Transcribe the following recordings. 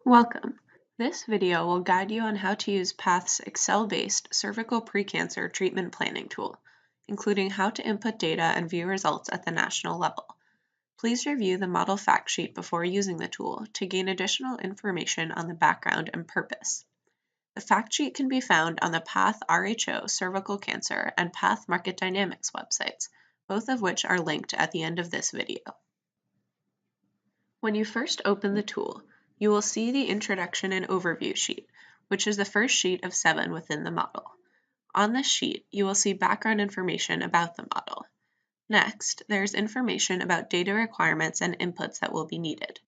Welcome. This video will guide you on how to use Path's Excel-based cervical precancer treatment planning tool, including how to input data and view results at the national level. Please review the model fact sheet before using the tool to gain additional information on the background and purpose. The fact sheet can be found on the Path RHO Cervical Cancer and Path Market Dynamics websites, both of which are linked at the end of this video. When you first open the tool, you will see the Introduction and Overview sheet, which is the first sheet of 7 within the model. On this sheet, you will see background information about the model. Next, there is information about data requirements and inputs that will be needed.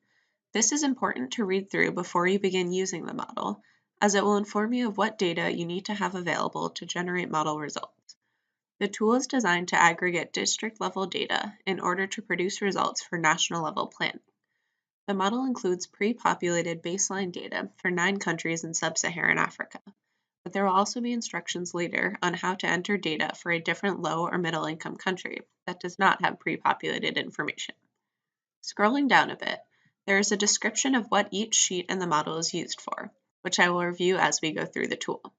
This is important to read through before you begin using the model, as it will inform you of what data you need to have available to generate model results. The tool is designed to aggregate district-level data in order to produce results for national-level planning. The model includes pre-populated baseline data for 9 countries in sub-Saharan Africa, but there will also be instructions later on how to enter data for a different low or middle income country that does not have pre-populated information. Scrolling down a bit, there is a description of what each sheet in the model is used for, which I will review as we go through the tool.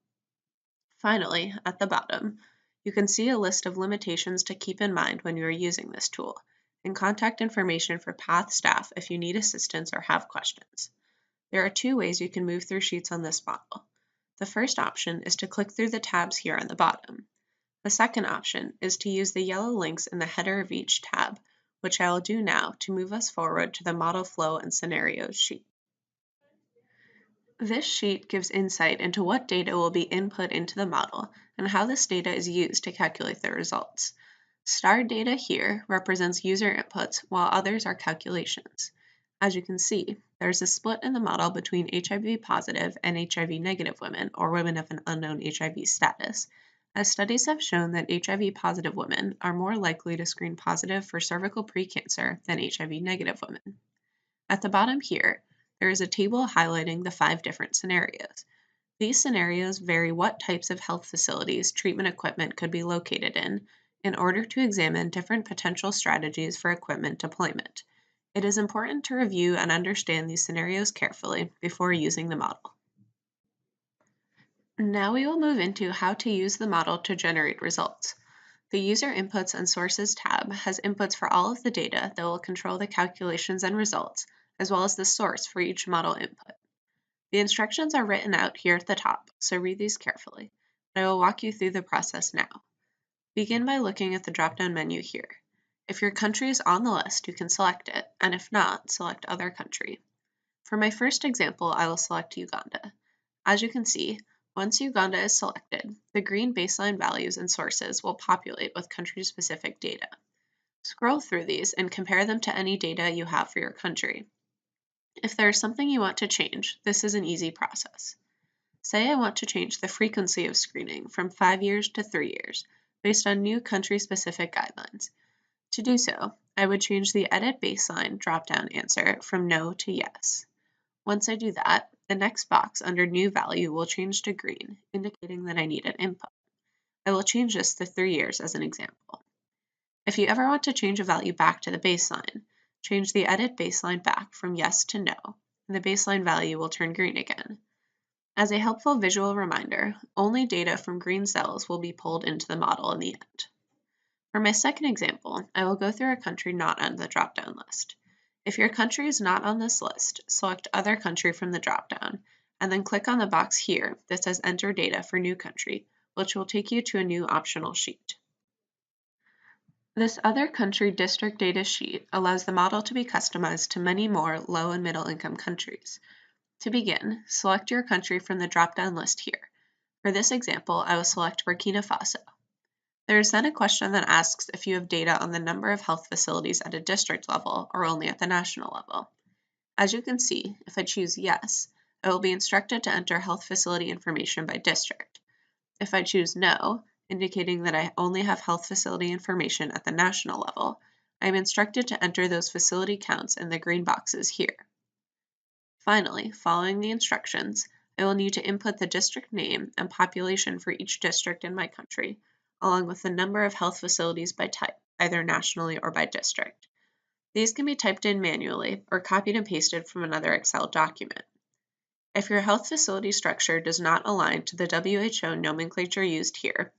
Finally, at the bottom, you can see a list of limitations to keep in mind when you are using this tool, and contact information for Path staff if you need assistance or have questions. There are 2 ways you can move through sheets on this model. The first option is to click through the tabs here on the bottom. The second option is to use the yellow links in the header of each tab, which I will do now to move us forward to the Model Flow and Scenarios sheet. This sheet gives insight into what data will be input into the model and how this data is used to calculate the results. Starred data here represents user inputs, while others are calculations. As you can see, there's a split in the model between HIV positive and HIV negative women, or women of an unknown HIV status, as studies have shown that HIV positive women are more likely to screen positive for cervical precancer than HIV negative women. At the bottom here, there is a table highlighting the 5 different scenarios. These scenarios vary what types of health facilities treatment equipment could be located in order to examine different potential strategies for equipment deployment. It is important to review and understand these scenarios carefully before using the model. Now we will move into how to use the model to generate results. The User Inputs and Sources tab has inputs for all of the data that will control the calculations and results, as well as the source for each model input. The instructions are written out here at the top, so read these carefully, but I will walk you through the process now. Begin by looking at the drop-down menu here. If your country is on the list, you can select it, and if not, select Other Country. For my first example, I will select Uganda. As you can see, once Uganda is selected, the green baseline values and sources will populate with country-specific data. Scroll through these and compare them to any data you have for your country. If there is something you want to change, this is an easy process. Say I want to change the frequency of screening from 5 years to 3 years, based on new country-specific guidelines. To do so, I would change the Edit Baseline drop-down answer from No to Yes. Once I do that, the next box under New Value will change to green, indicating that I need an input. I will change this to 3 years as an example. If you ever want to change a value back to the baseline, change the Edit Baseline back from Yes to No, and the baseline value will turn green again. As a helpful visual reminder, only data from green cells will be pulled into the model in the end. For my second example, I will go through a country not on the drop-down list. If your country is not on this list, select Other Country from the drop-down, and then click on the box here that says Enter Data for New Country, which will take you to a new optional sheet. This Other Country District Data sheet allows the model to be customized to many more low and middle income countries. To begin, select your country from the drop-down list here. For this example, I will select Burkina Faso. There is then a question that asks if you have data on the number of health facilities at a district level or only at the national level. As you can see, if I choose Yes, I will be instructed to enter health facility information by district. If I choose No, indicating that I only have health facility information at the national level, I am instructed to enter those facility counts in the green boxes here. Finally, following the instructions, I will need to input the district name and population for each district in my country, along with the number of health facilities by type, either nationally or by district. These can be typed in manually or copied and pasted from another Excel document. If your health facility structure does not align to the WHO nomenclature used here,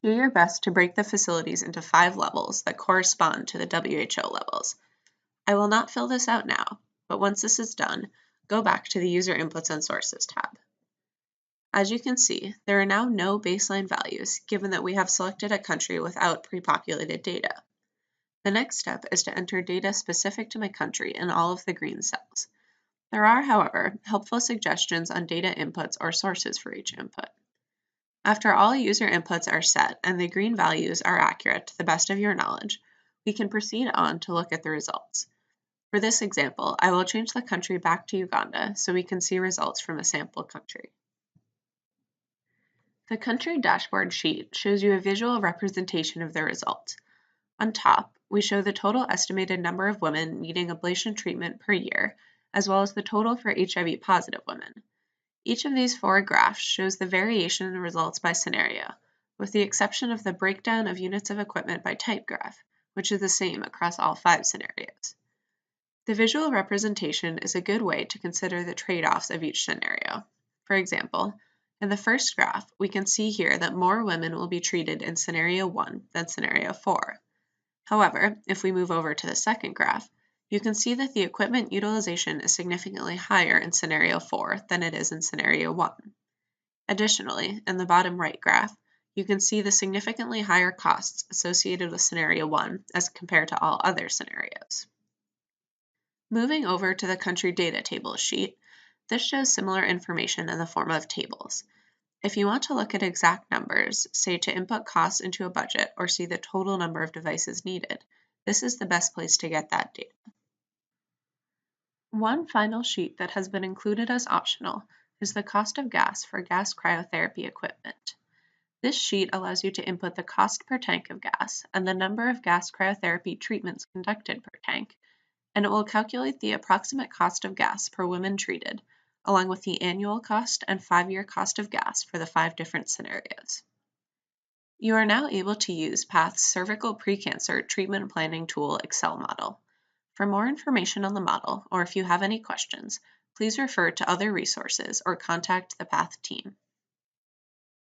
do your best to break the facilities into 5 levels that correspond to the WHO levels. I will not fill this out now, but once this is done, go back to the User Inputs and Sources tab. As you can see, there are now no baseline values given that we have selected a country without pre-populated data. The next step is to enter data specific to my country in all of the green cells. There are, however, helpful suggestions on data inputs or sources for each input. After all user inputs are set and the green values are accurate to the best of your knowledge, we can proceed on to look at the results. For this example, I will change the country back to Uganda so we can see results from a sample country. The country dashboard sheet shows you a visual representation of the results. On top, we show the total estimated number of women needing ablation treatment per year, as well as the total for HIV-positive women. Each of these 4 graphs shows the variation in results by scenario, with the exception of the breakdown of units of equipment by type graph, which is the same across all 5 scenarios. The visual representation is a good way to consider the trade-offs of each scenario. For example, in the first graph, we can see here that more women will be treated in scenario 1 than scenario 4. However, if we move over to the second graph, you can see that the equipment utilization is significantly higher in scenario 4 than it is in scenario 1. Additionally, in the bottom right graph, you can see the significantly higher costs associated with scenario 1 as compared to all other scenarios. Moving over to the country data table sheet, this shows similar information in the form of tables. If you want to look at exact numbers, say to input costs into a budget or see the total number of devices needed, this is the best place to get that data. One final sheet that has been included as optional is the cost of gas for gas cryotherapy equipment. This sheet allows you to input the cost per tank of gas and the number of gas cryotherapy treatments conducted per tank, and it will calculate the approximate cost of gas per woman treated, along with the annual cost and 5-year cost of gas for the 5 different scenarios. You are now able to use PATH's Cervical Precancer Treatment Planning Tool Excel model. For more information on the model, or if you have any questions, please refer to other resources or contact the PATH team.